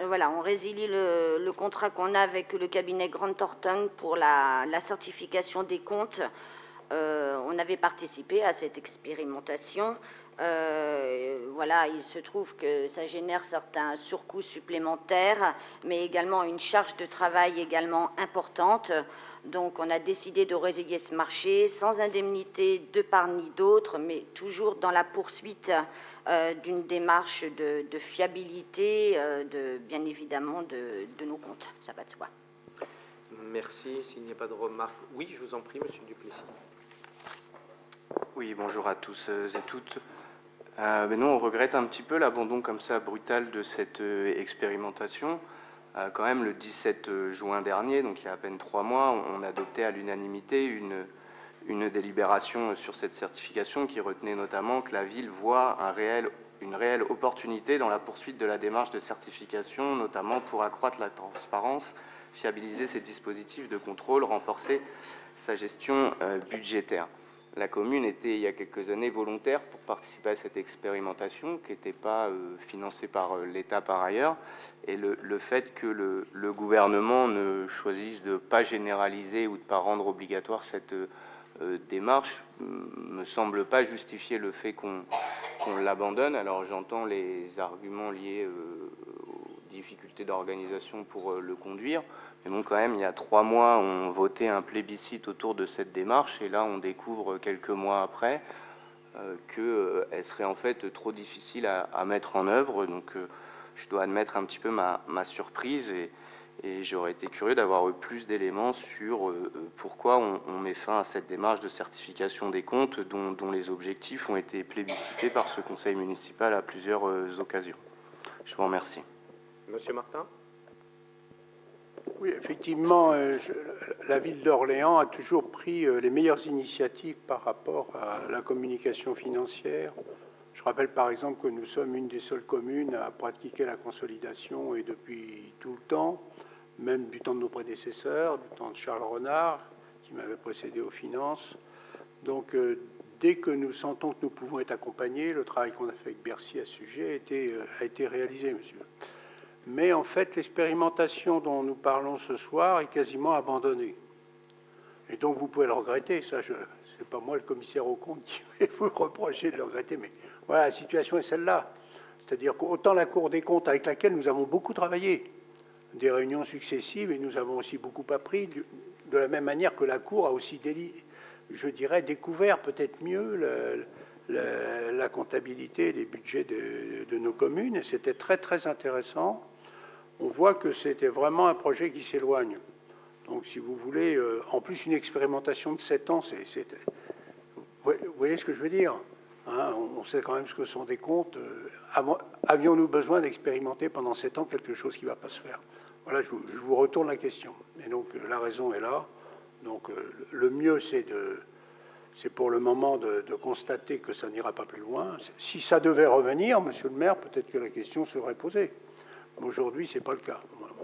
voilà, on résilie le contrat qu'on a avec le cabinet Grant Thornton pour la certification des comptes. On avait participé à cette expérimentation. Voilà, il se trouve que ça génère certains surcoûts supplémentaires, mais également une charge de travail également importante. Donc on a décidé de résilier ce marché sans indemnité de part ni d'autre, mais toujours dans la poursuite d'une démarche de fiabilité, bien évidemment, de nos comptes. Ça va de soi. Merci. S'il n'y a pas de remarques... Oui, je vous en prie, Monsieur Duplessis. Oui, bonjour à tous et toutes. Mais nous, on regrette un petit peu l'abandon comme ça brutal de cette expérimentation. Quand même, le 17 juin dernier, donc il y a à peine 3 mois, on adoptait à l'unanimité une délibération sur cette certification qui retenait notamment que la ville voit une réelle opportunité dans la poursuite de la démarche de certification, notamment pour accroître la transparence, fiabiliser ses dispositifs de contrôle, renforcer sa gestion budgétaire. La commune était, il y a quelques années, volontaire pour participer à cette expérimentation qui n'était pas financée par l'État par ailleurs. Et le fait que le gouvernement ne choisisse de ne pas généraliser ou de ne pas rendre obligatoire cette démarche me semble pas justifier le fait qu'on l'abandonne. Alors j'entends les arguments liés aux difficultés d'organisation pour le conduire. Mais bon, quand même, il y a 3 mois, on votait un plébiscite autour de cette démarche, et là, on découvre quelques mois après qu'elle serait en fait trop difficile à mettre en œuvre. Donc, je dois admettre un petit peu ma surprise, et j'aurais été curieux d'avoir eu plus d'éléments sur pourquoi on met fin à cette démarche de certification des comptes dont les objectifs ont été plébiscités par ce conseil municipal à plusieurs occasions. Je vous remercie. Monsieur Martin. Oui, effectivement, la ville d'Orléans a toujours pris les meilleures initiatives par rapport à la communication financière. Je rappelle par exemple que nous sommes une des seules communes à pratiquer la consolidation, et depuis tout le temps, même du temps de nos prédécesseurs, du temps de Charles Renard, qui m'avait précédé aux finances. Donc, dès que nous sentons que nous pouvons être accompagnés, le travail qu'on a fait avec Bercy à ce sujet a été réalisé, monsieur. Mais en fait, l'expérimentation dont nous parlons ce soir est quasiment abandonnée. Et donc vous pouvez le regretter, ça, c'est pas moi le commissaire aux comptes qui vais vous reprocher de le regretter, mais voilà, la situation est celle-là. C'est-à-dire qu'autant la Cour des comptes, avec laquelle nous avons beaucoup travaillé, des réunions successives, et nous avons aussi beaucoup appris, de la même manière que la Cour a aussi, je dirais, découvert peut-être mieux la comptabilité, les budgets de nos communes, et c'était très très intéressant. On voit que c'était vraiment un projet qui s'éloigne. Donc, si vous voulez, en plus, une expérimentation de 7 ans, vous voyez ce que je veux dire, hein, on sait quand même ce que sont des comptes. Avions-nous besoin d'expérimenter pendant 7 ans quelque chose qui ne va pas se faire? Voilà, je vous retourne la question. Et donc, la raison est là. Donc, le mieux, c'est pour le moment de constater que ça n'ira pas plus loin. Si ça devait revenir, monsieur le maire, peut-être que la question serait posée. Aujourd'hui, ce n'est pas le cas. Voilà.